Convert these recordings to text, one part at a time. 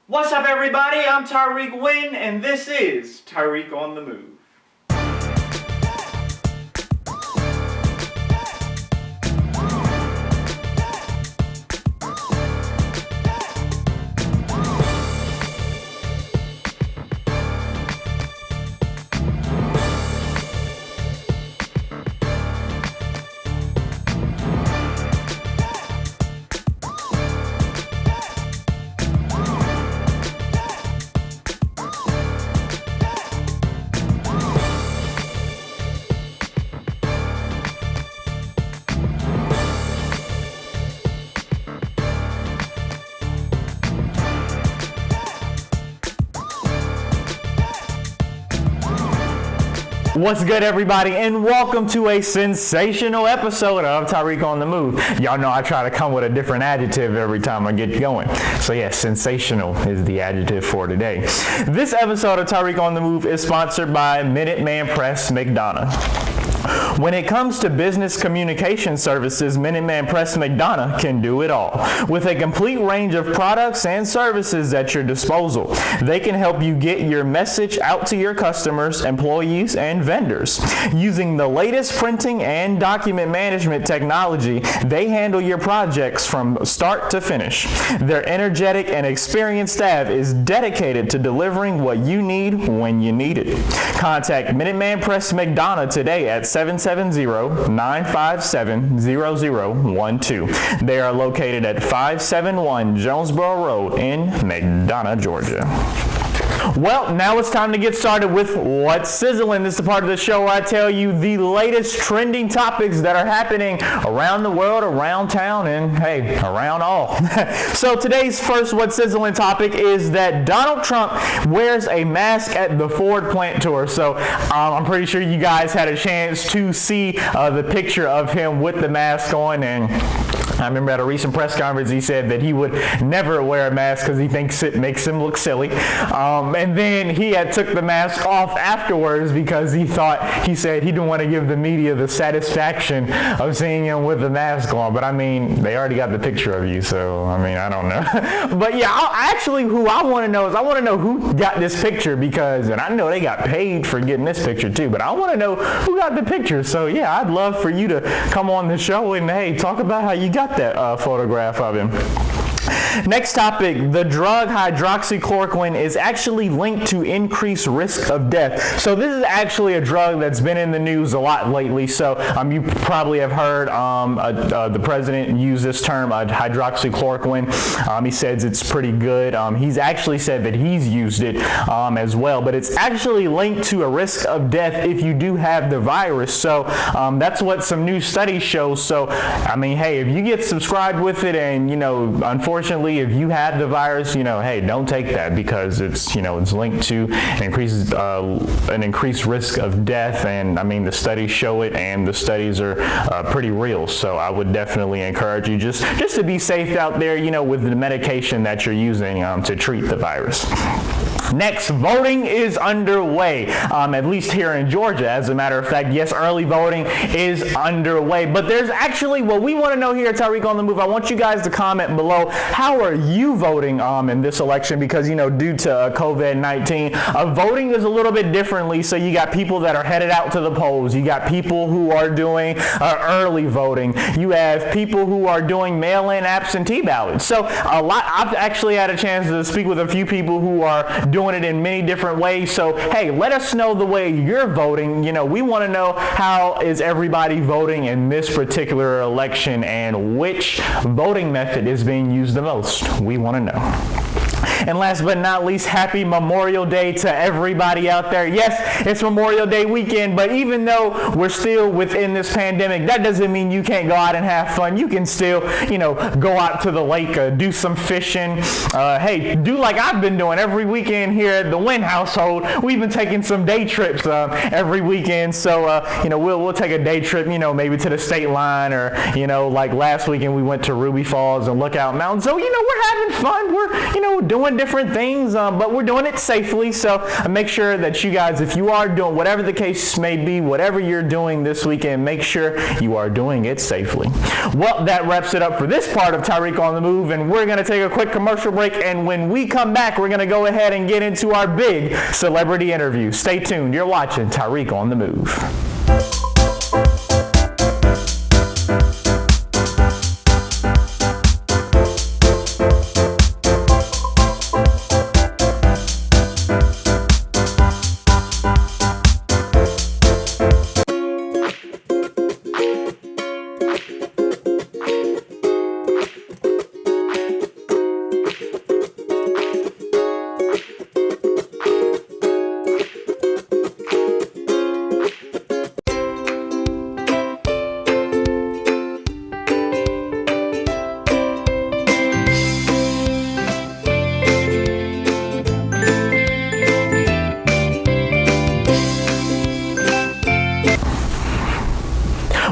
What's up, everybody? I'm Tyrik Wynn, and this is Tyrik on the Move. What's good, everybody, and welcome to a sensational episode of Tyrik on the Move. Y'all know I try to come with a different adjective every time I get going. So yeah, sensational is the adjective for today. This episode of Tyrik on the Move is sponsored by Minuteman Press McDonough. When it comes to business communication services, Minuteman Press McDonough can do it all. With a complete range of products and services at your disposal, they can help you get your message out to your customers, employees, and vendors. Using the latest printing and document management technology, they handle your projects from start to finish. Their energetic and experienced staff is dedicated to delivering what you need when you need it. Contact Minuteman Press McDonough today at 770-957-0012. They are located at 571 Jonesboro Road in McDonough, Georgia. Well, now it's time to get started with What's Sizzilin. This is the part of the show where I tell you the latest trending topics that are happening around the world, around town, and hey, around all. So today's first What's Sizzilin topic is that Donald Trump wears a mask at the Ford plant tour. So I'm pretty sure you guys had a chance to see the picture of him with the mask on, and I remember at a recent press conference he said that he would never wear a mask because he thinks it makes him look silly. And then he had took the mask off afterwards because he said he didn't want to give the media the satisfaction of seeing him with the mask on. But I mean, they already got the picture of you, so I mean, I don't know. But yeah, who I want to know is who got this picture, because, and I know they got paid for getting this picture too, but I want to know who got the picture. So yeah, I'd love for you to come on the show and hey, talk about how you got that photograph of him. Next topic, the drug hydroxychloroquine is actually linked to increased risk of death. So this is actually a drug that's been in the news a lot lately. So you probably have heard the president use this term, hydroxychloroquine. He says it's pretty good. He's actually said that he's used it as well, but it's actually linked to a risk of death if you do have the virus. So that's what some new studies show. So I mean, hey, if you get subscribed with it and, unfortunately, if you have the virus, hey, don't take that, because it's, it's linked to an increased risk of death. And I mean, the studies show it, and the studies are pretty real. So I would definitely encourage you just to be safe out there, with the medication that you're using to treat the virus. Next, voting is underway, at least here in Georgia. As a matter of fact, yes, early voting is underway. But there's actually, what we want to know here at Tyrik on the Move, I want you guys to comment below, how are you voting in this election? Because, due to COVID-19, voting is a little bit differently. So you got people that are headed out to the polls. You got people who are doing early voting. You have people who are doing mail-in absentee ballots. So I've actually had a chance to speak with a few people who are doing it in many different ways. So hey, let us know the way you're voting. We want to know, how is everybody voting in this particular election, and which voting method is being used the most? We want to know. And last but not least, happy Memorial Day to everybody out there. Yes, it's Memorial Day weekend, but even though we're still within this pandemic, that doesn't mean you can't go out and have fun. You can still, go out to the lake, do some fishing. Hey, do like I've been doing every weekend here at the Wynn household. We've been taking some day trips every weekend. So, we'll take a day trip, maybe to the state line, or, like last weekend we went to Ruby Falls and Lookout Mountain. So, we're having fun. We're, doing doing different things, but we're doing it safely. So make sure that you guys, if you are doing whatever the case may be, whatever you're doing this weekend, make sure you are doing it safely. Well, that wraps it up for this part of Tyrik on the Move, and we're going to take a quick commercial break, and when we come back, we're going to go ahead and get into our big celebrity interview. Stay tuned. You're watching Tyrik on the Move.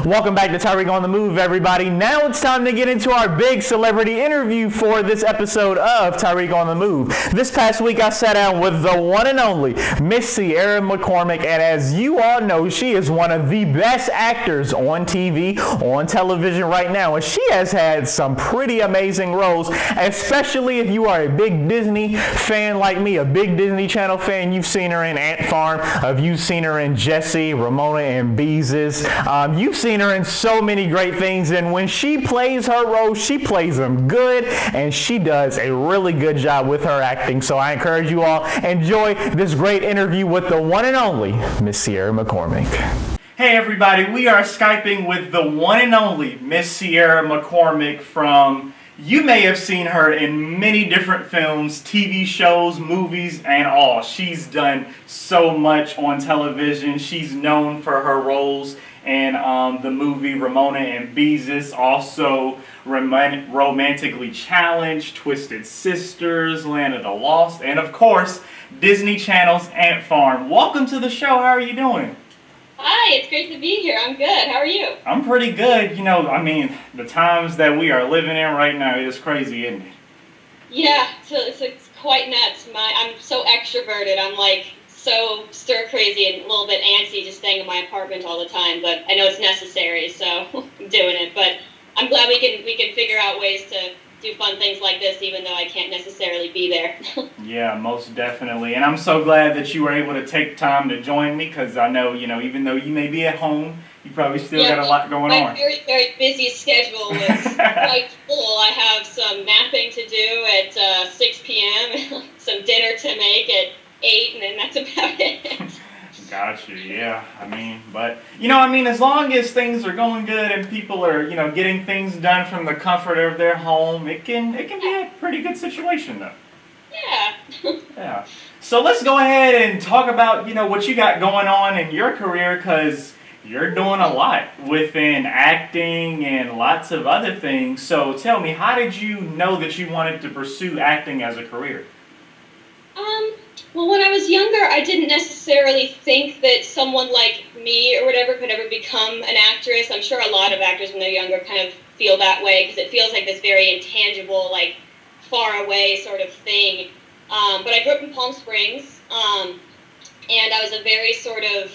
Welcome back to Tyrik on the Move, everybody. Now it's time to get into our big celebrity interview for this episode of Tyrik on the Move. This past week, I sat down with the one and only Miss Sierra McCormick, and as you all know, she is one of the best actors on TV, on television right now, and she has had some pretty amazing roles, especially if you are a big Disney fan like me, a big Disney Channel fan. You've seen her in Ant Farm, you've seen her in Jessie, Ramona and Beezus, you've seen her in so many great things, and when she plays her role, she plays them good, and she does a really good job with her acting. So I encourage you all, enjoy this great interview with the one and only Miss Sierra McCormick. Hey everybody, we are Skyping with the one and only Miss Sierra McCormick from, you may have seen her in many different films, TV shows, movies, and all. She's done so much on television. She's known for her roles in the movie Ramona and Beezus, also Romantically Challenged, Twisted Sisters, Land of the Lost, and of course, Disney Channel's Ant Farm. Welcome to the show. How are you doing? Hi, it's great to be here. I'm good. How are you? I'm pretty good. You know, I mean, the times that we are living in right now is crazy, isn't it? Yeah, so it's quite nuts. I'm so extroverted. I'm like so stir crazy and a little bit antsy just staying in my apartment all the time, but I know it's necessary, so I'm doing it. But I'm glad we can figure out ways to do fun things like this, even though I can't necessarily be there. Yeah, most definitely. And I'm so glad that you were able to take time to join me, because I know, you know, even though you may be at home, you probably still got a lot going on. My very, very busy schedule is quite full. I have some napping to do at 6 p.m., some dinner to make at 8, and then that's about it. Gotcha, yeah. I mean, but, you know, I mean, as long as things are going good and people are, you know, getting things done from the comfort of their home, it can be a pretty good situation, though. Yeah. Yeah. So let's go ahead and talk about, you know, what you got going on in your career, because you're doing a lot within acting and lots of other things. So tell me, how did you know that you wanted to pursue acting as a career? Well, when I was younger, I didn't necessarily think that someone like me or whatever could ever become an actress. I'm sure a lot of actors when they're younger kind of feel that way, because it feels like this very intangible, like far away sort of thing. But I grew up in Palm Springs, and I was a very sort of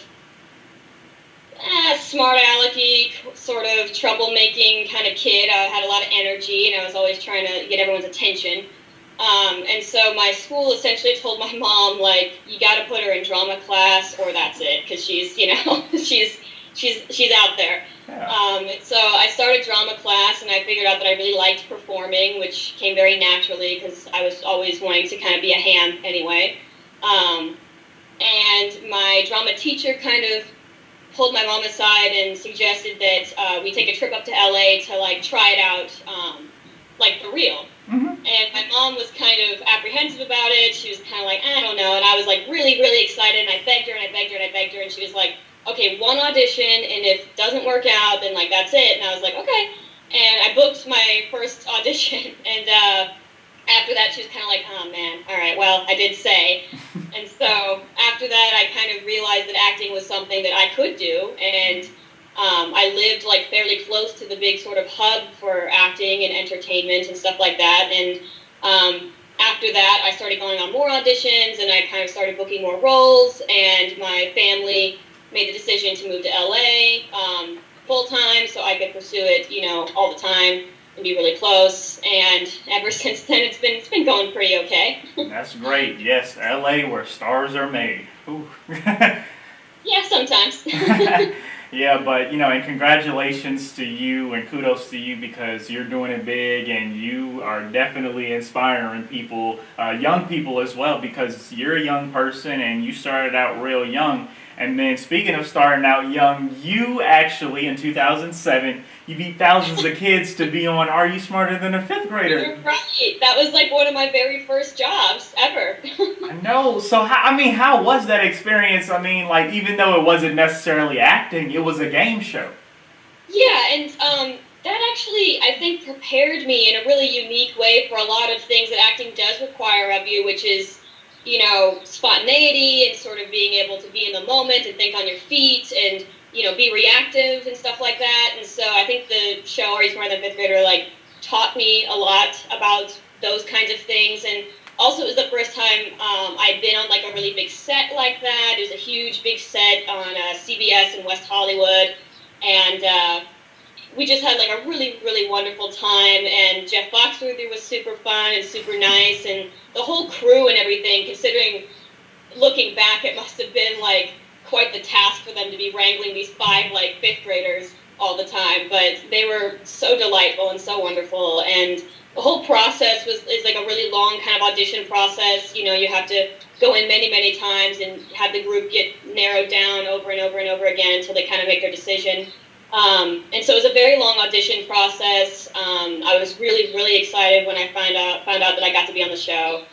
smart alecky, sort of troublemaking kind of kid. I had a lot of energy, and I was always trying to get everyone's attention. And so my school essentially told my mom, like, you got to put her in drama class or that's it, because she's, you know, she's out there. Yeah. So I started drama class, and I figured out that I really liked performing, which came very naturally because I was always wanting to kind of be a ham anyway. And my drama teacher kind of pulled my mom aside and suggested that we take a trip up to LA to, like, try it out, like, for real. Mm-hmm. And my mom was kind of apprehensive about it. She was kind of like, I don't know. And I was like really, really excited. And I begged her and I begged her and I begged her. And she was like, okay, one audition. And if it doesn't work out, then like, that's it. And I was like, okay. And I booked my first audition. And after that, she was kind of like, oh man, all right, well, I did say. And so after that, I kind of realized that acting was something that I could do. And I lived like fairly close to the big sort of hub for acting and entertainment and stuff like that. And after that, I started going on more auditions, and I kind of started booking more roles, and my family made the decision to move to LA full-time so I could pursue it, all the time and be really close. And ever since then, it's been going pretty okay. That's great. Yes, LA, where stars are made. Yeah, sometimes. Yeah, but and congratulations to you and kudos to you because you're doing it big and you are definitely inspiring people, young people as well, because you're a young person and you started out real young. And then speaking of starting out young, you actually in 2007 you beat thousands of kids to be on Are You Smarter Than a Fifth Grader? You're right. That was like one of my very first jobs ever. I know. So how was that experience? I mean, like even though it wasn't necessarily acting, it was a game show. Yeah, and that actually I think prepared me in a really unique way for a lot of things that acting does require of you, which is spontaneity and sort of being able to be in the moment and think on your feet and, be reactive and stuff like that. And so I think the show Are You Smarter Than a Fifth Grader, taught me a lot about those kinds of things. And also it was the first time I'd been on, a really big set like that. It was a huge, big set on CBS in West Hollywood. And we just had, a really, really wonderful time. And Jeff Foxworthy was super fun and super nice. And the whole crew and everything, considering looking back, it must have been quite the task for them to be wrangling these 5 fifth graders all the time, but they were so delightful and so wonderful. And the whole process is a really long kind of audition process. You have to go in many, many times and have the group get narrowed down over and over and over again until they kind of make their decision. And so it was a very long audition process. I was really, really excited when I found out that I got to be on the show.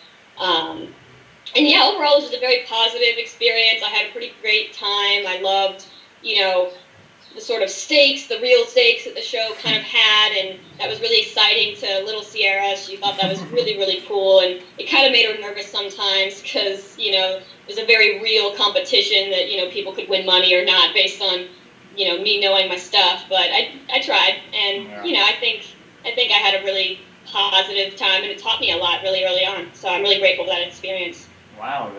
And yeah, overall it was just a very positive experience. I had a pretty great time. I loved, the sort of stakes, the real stakes that the show kind of had, and that was really exciting to little Sierra. She thought that was really, really cool, and it kind of made her nervous sometimes because, it was a very real competition that, people could win money or not based on, me knowing my stuff. But I tried, and, I think I had a really positive time, and it taught me a lot really early on. So I'm really grateful for that experience. Wow,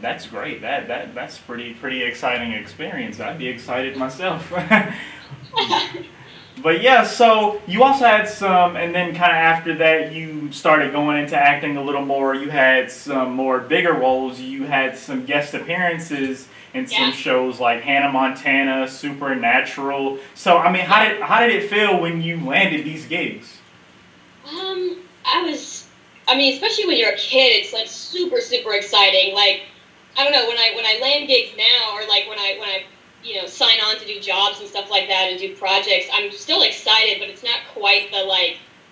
that's great. That's pretty exciting experience. I'd be excited myself. But yeah, so you also had some, and then kind of after that, you started going into acting a little more. You had some more bigger roles. You had some guest appearances in some shows like Hannah Montana, Supernatural. So how did it feel when you landed these gigs? Especially when you're a kid, it's super, super exciting. I don't know, when I land gigs now, or when I sign on to do jobs and stuff like that and do projects, I'm still excited, but it's not quite the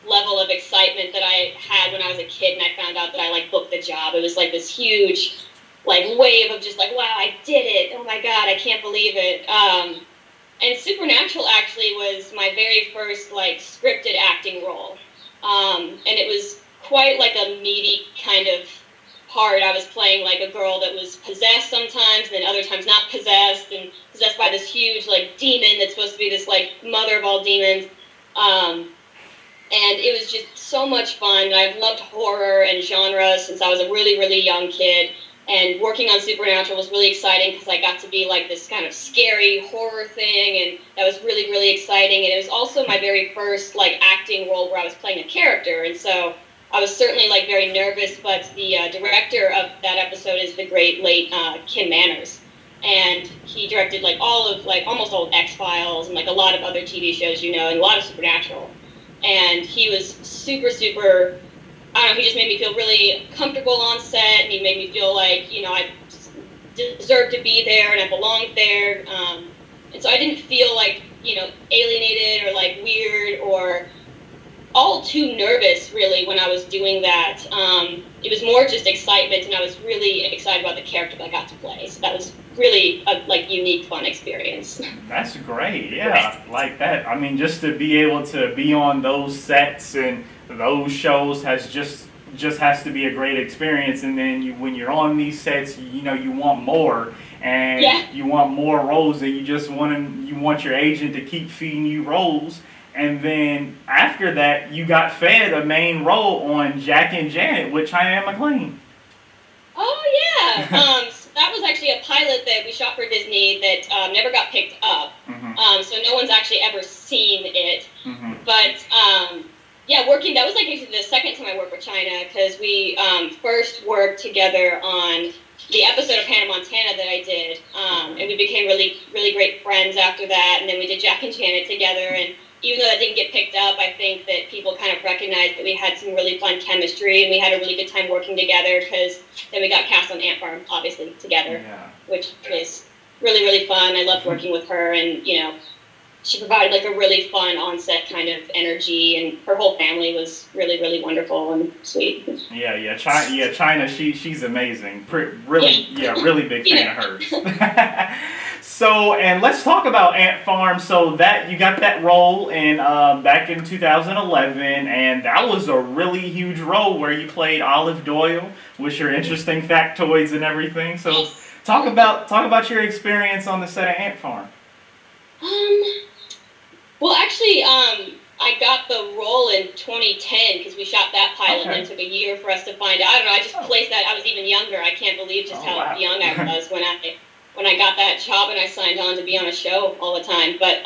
level of excitement that I had when I was a kid and I found out that I booked the job. It was this huge wave of just wow, I did it. Oh my God, I can't believe it. And Supernatural actually was my very first scripted acting role. And it was quite a meaty kind of part. I was playing a girl that was possessed sometimes, and then other times not possessed, and possessed by this huge demon that's supposed to be this mother of all demons. And it was just so much fun. I've loved horror and genre since I was a really, really young kid. And working on Supernatural was really exciting because I got to be this kind of scary horror thing, and that was really, really exciting. And it was also my very first acting role where I was playing a character, and so I was certainly very nervous. But the director of that episode is the great late Kim Manners, and he directed almost all of X-Files and a lot of other TV shows, and a lot of Supernatural. And he was super, super. I don't know, he just made me feel really comfortable on set, and he made me feel I deserved to be there and I belonged there. And so I didn't feel alienated or weird or all too nervous really when I was doing that. It was more just excitement, and I was really excited about the character that I got to play. So that was really a unique, fun experience. That's great, yeah, like that. Just to be able to be on those sets and those shows has just has to be a great experience. And then when you're on these sets, you want more, and you want more roles, that you want your agent to keep feeding you roles. And then after that, you got fed a main role on Jack and Janet with Cheyenne McClain. Oh yeah. So that was actually a pilot that we shot for Disney that never got picked up. So no one's actually ever seen it. But yeah, that was like actually the second time I worked with China, because we first worked together on the episode of Hannah Montana that I did, and we became really, really great friends after that. And then we did Jack and Janet together, and even though that didn't get picked up, I think that people kind of recognized that we had some really fun chemistry, and we had a really good time working together, because then we got cast on Ant Farm, obviously, together, which is really, really fun. I loved working with her, and, you know, she provided like a really fun on-set kind of energy, and her whole family was really, really wonderful and sweet. China, she's amazing. Really big fan of hers. So, and let's talk about Ant Farm. So that you got that role in back in 2011, and that was a really huge role where you played Olive Doyle with your interesting factoids and everything. So, talk about your experience on the set of Ant Farm. Well, actually, I got the role in 2010 because we shot that pilot, and it took a year for us to find out. I don't know. I just placed that. I was even younger. I can't believe just how young I was when I got that job and I signed on to be on a show all the time. But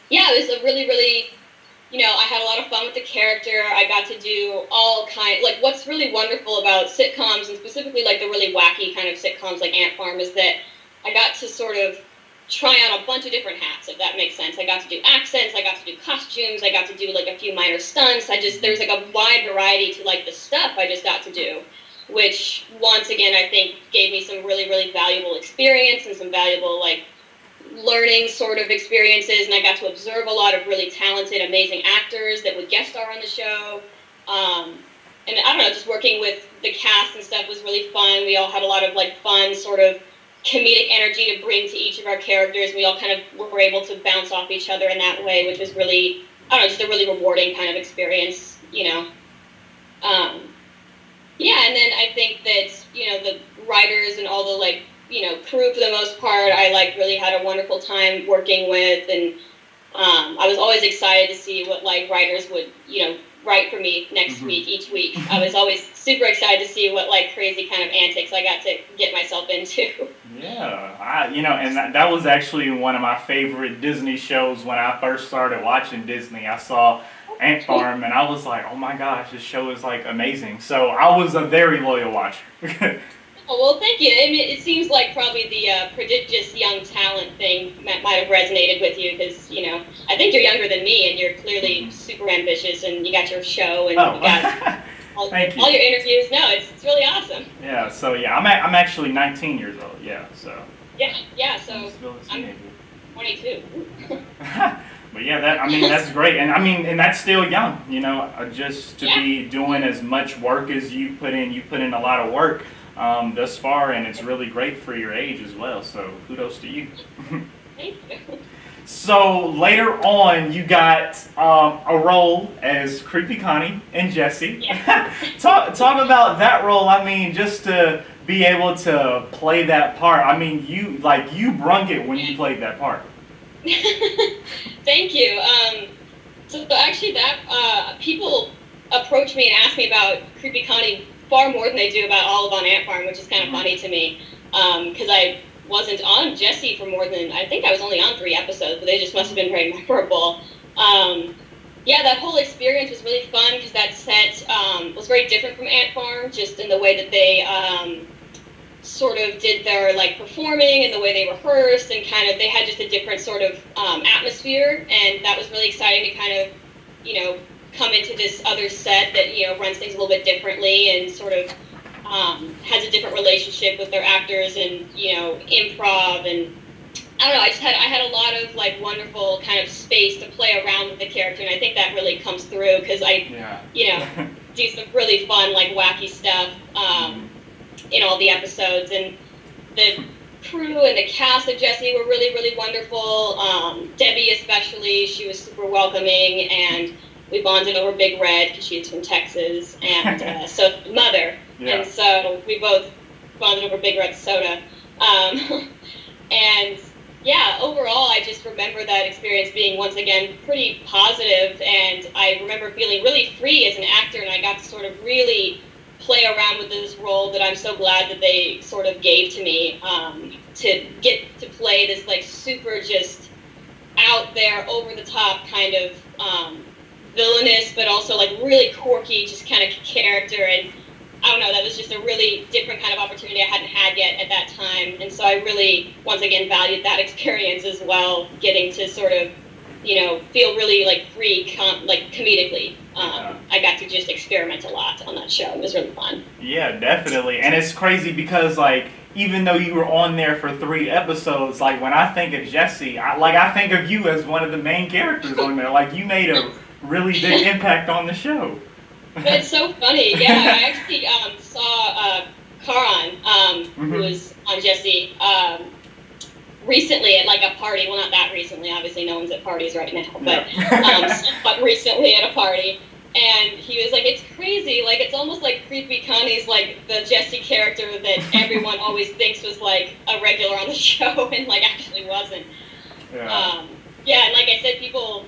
yeah, it was a really, really, you know, I had a lot of fun with the character. I got to do like what's really wonderful about sitcoms, and specifically like the really wacky kind of sitcoms like Ant Farm, is that I got to sort of try on a bunch of different hats, if that makes sense. I got to do accents, I got to do costumes, I got to do like a few minor stunts. There's like a wide variety to like the stuff I just got to do, which once again I think gave me some really, really valuable experience and some valuable like learning sort of experiences, and I got to observe a lot of really talented, amazing actors that would guest star on the show. And I don't know, just working with the cast and stuff was really fun. We all had a lot of like fun sort of comedic energy to bring to each of our characters. We all kind of were able to bounce off each other in that way, which was really, I don't know, just a really rewarding kind of experience, you know. Yeah, and then I think that, you know, the writers and all the, like, you know, crew for the most part, I, like, really had a wonderful time working with, and I was always excited to see what, like, writers would, you know, write for me next week, each week. I was always super excited to see what, like, crazy kind of antics I got to get myself into. Yeah, you know, and that was actually one of my favorite Disney shows when I first started watching Disney. I saw Ant Farm, and I was like, oh my gosh, this show is, like, amazing. So I was a very loyal watcher. Oh, well, thank you. I mean, it seems like probably the prodigious young talent thing might have resonated with you, because, you know, I think you're younger than me, and you're clearly super ambitious, and you got your show, and you got all your interviews. No, it's really awesome. Yeah, so yeah, I'm actually 19 years old, so. Yeah, so I'm 22. But yeah, that's great, and that's still young, you know, just to be doing as much work as you put in a lot of work thus far, and it's really great for your age as well, so kudos to you. Thank you. So later on, you got a role as Creepy Connie and Jessie. Yeah. Talk about that role. I mean, just to be able to play that part. I mean, you brung it when you played that part. Thank you. So actually, that people approach me and ask me about Creepy Connie far more than they do about Olive on Ant Farm, which is kind of funny to me, because I wasn't on Jessie for more than, I think I was only on 3 episodes, but they just must have been very memorable. Yeah, that whole experience was really fun, because that set was very different from Ant Farm, just in the way that they sort of did their like performing and the way they rehearsed, and kind of they had just a different sort of atmosphere, and that was really exciting to kind of, you know, come into this other set that, you know, runs things a little bit differently and sort of has a different relationship with their actors, and, you know, improv, and I don't know, I had a lot of like wonderful kind of space to play around with the character, and I think that really comes through, because you know, do some really fun like wacky stuff in all the episodes, and the crew and the cast of Jessie were really, really wonderful. Debbie especially, she was super welcoming, and we bonded over Big Red because she's from Texas, and so Mother, and so we both bonded over Big Red soda, and Yeah, overall, I just remember that experience being, once again, pretty positive, and I remember feeling really free as an actor, and I got to sort of really play around with this role that I'm so glad that they sort of gave to me, to get to play this, like, super just out there, over the top kind of villainous, but also, like, really quirky, just kind of character, and I don't know, that was just a really different kind of opportunity I hadn't had yet at that time. And so I really, once again, valued that experience as well, getting to sort of, feel really like free, like comedically. I got to just experiment a lot on that show. It was really fun. Yeah, definitely. And it's crazy because, like, even though you were on there for 3 episodes, like, when I think of Jesse, I think of you as one of the main characters on there. Like, you made a really big impact on the show. That's so funny. Yeah, I actually saw Karan, who was on Jesse, recently at like a party. Well, not that recently. Obviously, no one's at parties right now, but but recently at a party. And he was like, "It's crazy. Like, it's almost like Creepy Connie's like the Jesse character that everyone always thinks was like a regular on the show, and like actually wasn't." Yeah, and like I said, people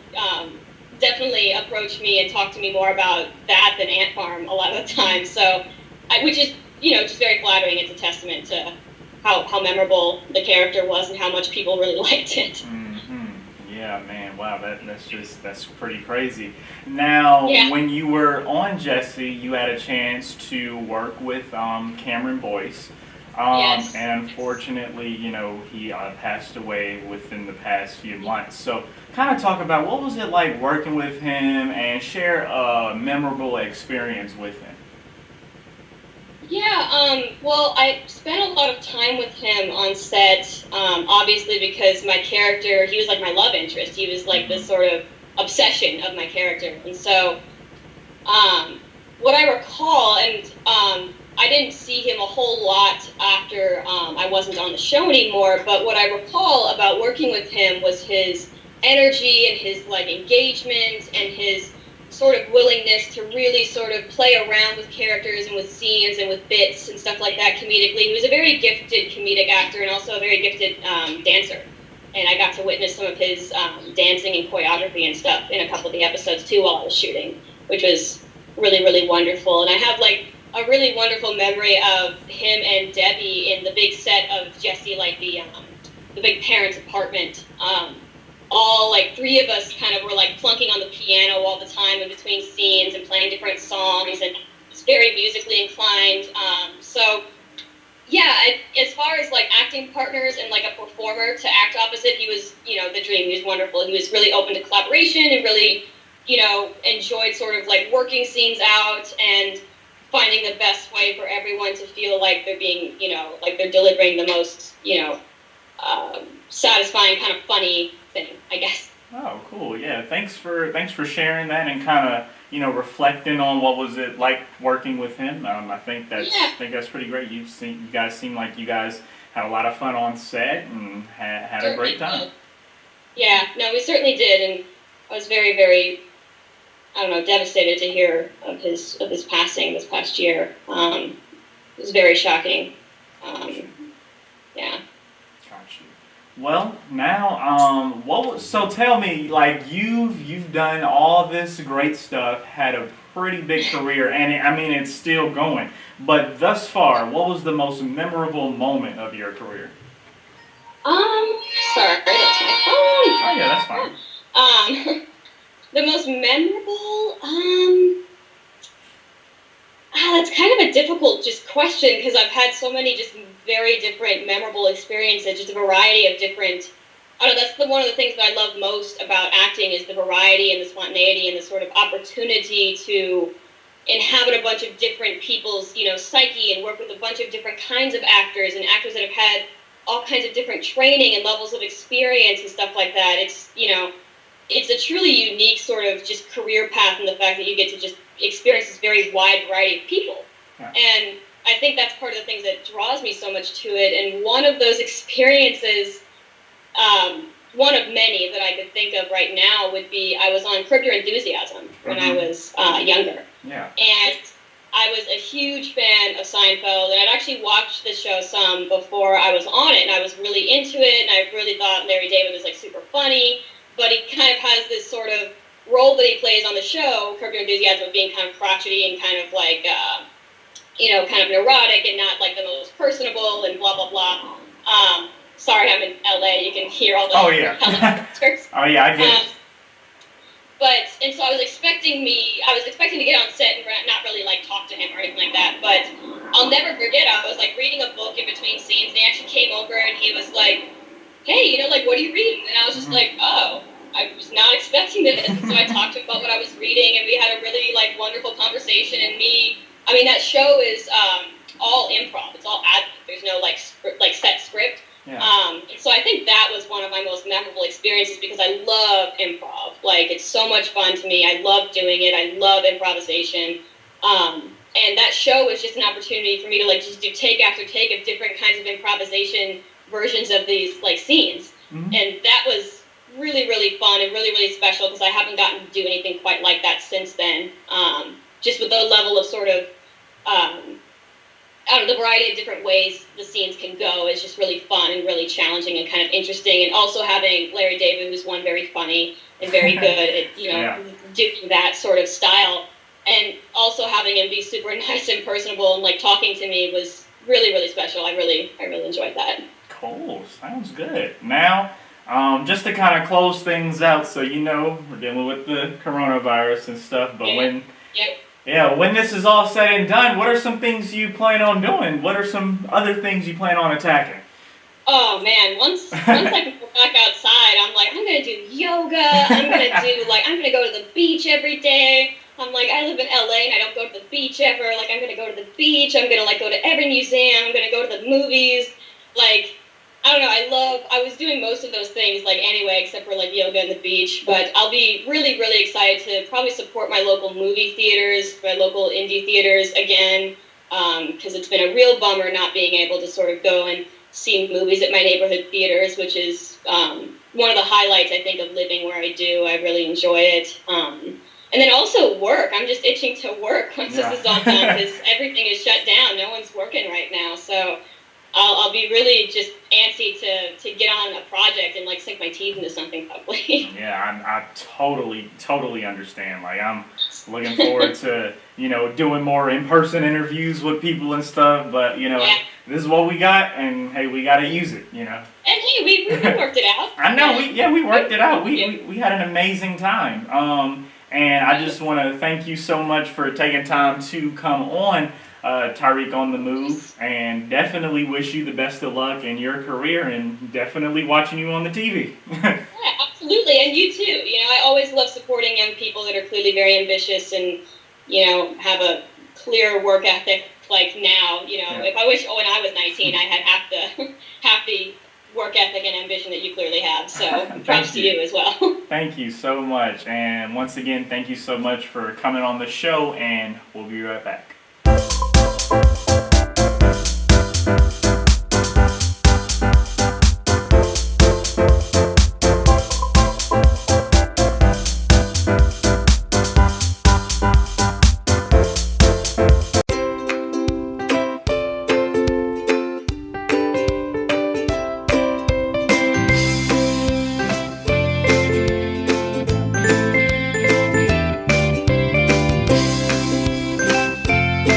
definitely approach me and talk to me more about that than Ant Farm a lot of the time. So, which is, just very flattering. It's a testament to how memorable the character was and how much people really liked it. Mm-hmm. Yeah, man, wow, that's pretty crazy. Now, when you were on Jesse, you had a chance to work with Cameron Boyce. Yes. And unfortunately, he passed away within the past few months. So kind of talk about what was it like working with him and share a memorable experience with him. Yeah, well, I spent a lot of time with him on set, obviously because my character, he was like my love interest. He was like this sort of obsession of my character. And so what I recall, and I didn't see him a whole lot after I wasn't on the show anymore, but what I recall about working with him was his energy and his like engagement and his sort of willingness to really sort of play around with characters and with scenes and with bits and stuff like that comedically. He was a very gifted comedic actor and also a very gifted dancer. And I got to witness some of his dancing and choreography and stuff in a couple of the episodes too while I was shooting, which was really, really wonderful. And I have like a really wonderful memory of him and Debbie in the big set of Jesse, like the big parents' apartment. All like 3 of us kind of were like plunking on the piano all the time in between scenes and playing different songs, and it's very musically inclined. So yeah, as far as like acting partners and like a performer to act opposite, he was, the dream. He was wonderful. He was really open to collaboration and really, enjoyed sort of like working scenes out and finding the best way for everyone to feel like they're being, like they're delivering the most, satisfying kind of funny thing, I guess. Oh, cool. Yeah, thanks for sharing that and kind of reflecting on what was it like working with him. I think that's pretty great. You guys seem like you guys had a lot of fun on set and had a great time. Did. Yeah, no, we certainly did, and I was very, very, devastated to hear of his passing this past year. It was very shocking. Yeah. Well, now, so tell me, like, you've done all this great stuff, had a pretty big career, and I mean, it's still going. But thus far, what was the most memorable moment of your career? Sorry, that's my phone. Oh yeah, that's fine. The most memorable, that's kind of a difficult just question because I've had so many just very different memorable experiences, just a variety of different, that's one of the things that I love most about acting is the variety and the spontaneity and the sort of opportunity to inhabit a bunch of different people's, psyche and work with a bunch of different kinds of actors and actors that have had all kinds of different training and levels of experience and stuff like that. It's, it's a truly unique sort of just career path in the fact that you get to just experience this very wide variety of people. Yeah. And I think that's part of the things that draws me so much to it. And one of those experiences, one of many that I could think of right now would be I was on Curb Your Enthusiasm when I was younger. Yeah. And I was a huge fan of Seinfeld, and I'd actually watched the show some before I was on it, and I was really into it, and I really thought Larry David was like super funny, but he kind of has this sort of role that he plays on the show, Curb Your Enthusiasm, of being kind of crotchety and kind of like, kind of neurotic and not like the most personable and blah, blah, blah. Sorry, I'm in LA. You can hear all the helicopters. Oh yeah, I get it. And so I was expecting to get on set and not really like talk to him or anything like that. But I'll never forget, I was like reading a book in between scenes, and he actually came over and he was like, hey, like, what are you reading? And I was just like, oh, I was not expecting this. So I talked to him about what I was reading, and we had a really like wonderful conversation. And that show is all improv. It's all ad. There's no like set script. Yeah. So I think that was one of my most memorable experiences because I love improv. Like, it's so much fun to me. I love doing it. I love improvisation. And that show was just an opportunity for me to like just do take after take of different kinds of improvisation versions of these like scenes. Mm-hmm. And that was really, really fun and really, really special because I haven't gotten to do anything quite like that since then. Just with the level of sort of, the variety of different ways the scenes can go is just really fun and really challenging and kind of interesting. And also having Larry David, who's one very funny and very good at, doing that sort of style. And also having him be super nice and personable and like talking to me was really, really special. I really enjoyed that. Cool. Sounds good. Now, just to kind of close things out, so we're dealing with the coronavirus and stuff, but when this is all said and done, what are some things you plan on doing? What are some other things you plan on attacking? Oh man, once I can go back outside, I'm like, I'm gonna do yoga. I'm gonna go to the beach every day. I'm like, I live in LA and I don't go to the beach ever. Like, I'm gonna go to the beach. I'm gonna like go to every museum. I'm gonna go to the movies. Like, I don't know. I was doing most of those things like anyway, except for like yoga and the beach. But I'll be really, really excited to probably support my local movie theaters, my local indie theaters again, because it's been a real bummer not being able to sort of go and see movies at my neighborhood theaters, which is one of the highlights, I think, of living where I do. I really enjoy it. And then also work. I'm just itching to work once this is all done because everything is shut down. No one's working right now. So I'll be really just antsy to get on a project and like sink my teeth into something probably. Yeah, I totally understand. Like, I'm looking forward to, doing more in-person interviews with people and stuff, but this is what we got, and hey, we got to use it, And hey, we worked it out. I know, we worked it out. We had an amazing time. And I just want to thank you so much for taking time to come on Tyrik on the Move, and definitely wish you the best of luck in your career, and definitely watching you on the TV. Yeah, absolutely, and you too. I always love supporting young people that are clearly very ambitious and, have a clear work ethic like now. If I wish when I was 19 I had half the work ethic and ambition that you clearly have. So props to you as well. Thank you so much. And once again, thank you so much for coming on the show, and we'll be right back.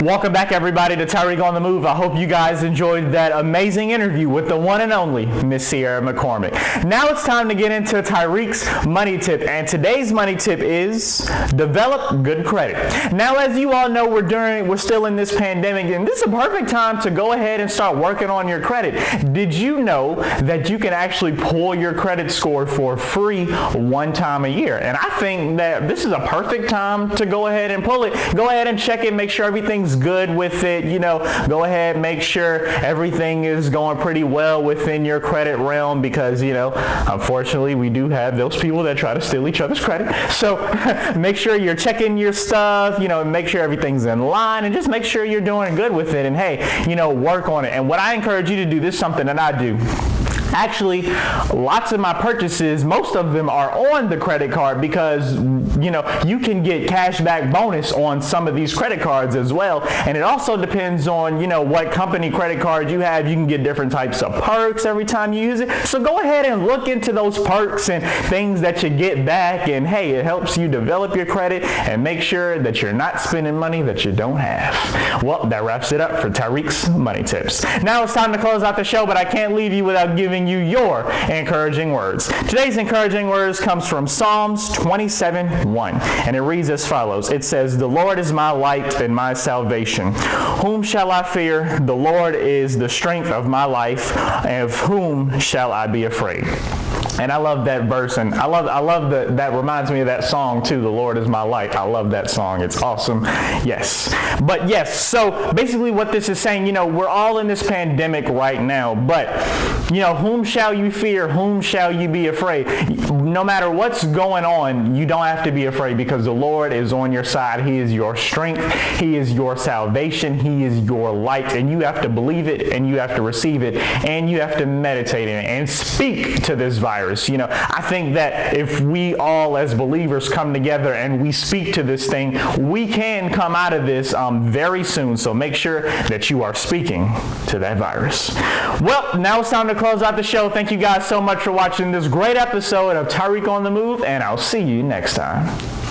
Welcome back, everybody, to Tyrik on the Move. I hope you guys enjoyed that amazing interview with the one and only Miss Sierra McCormick. Now it's time to get into Tyrik's money tip, and today's money tip is develop good credit. Now, as you all know, we're still in this pandemic, and this is a perfect time to go ahead and start working on your credit. Did you know that you can actually pull your credit score for free one time a year? And I think that this is a perfect time to go ahead and pull it. Go ahead and check it, make sure everything's good with it. Go ahead, make sure everything is going pretty well within your credit realm, because unfortunately we do have those people that try to steal each other's credit. So make sure you're checking your stuff, make sure everything's in line, and just make sure you're doing good with it. And hey, work on it. And what I encourage you to do, this is something that I do. Actually, lots of my purchases, most of them are on the credit card because, you can get cashback bonus on some of these credit cards as well. And it also depends on, what company credit card you have. You can get different types of perks every time you use it. So go ahead and look into those perks and things that you get back. And hey, it helps you develop your credit and make sure that you're not spending money that you don't have. Well, that wraps it up for Tyrik's Money Tips. Now it's time to close out the show, but I can't leave you without giving you your encouraging words. Today's encouraging words comes from Psalms 27:1, and it reads as follows. It says, "The Lord is my light and my salvation. Whom shall I fear? The Lord is the strength of my life. Of whom shall I be afraid?" And I love that verse, and I love that reminds me of that song too, "The Lord is my light." I love that song. It's awesome. Yes. But yes, so basically what this is saying, we're all in this pandemic right now, but whom shall you fear? Whom shall you be afraid? No matter what's going on, you don't have to be afraid because the Lord is on your side. He is your strength. He is your salvation. He is your light, and you have to believe it, and you have to receive it, and you have to meditate in it and speak to this virus. I think that if we all as believers come together and we speak to this thing, we can come out of this very soon. So make sure that you are speaking to that virus. Well, now it's time to close out the show. Thank you guys so much for watching this great episode of Tyrik on the Move, and I'll see you next time.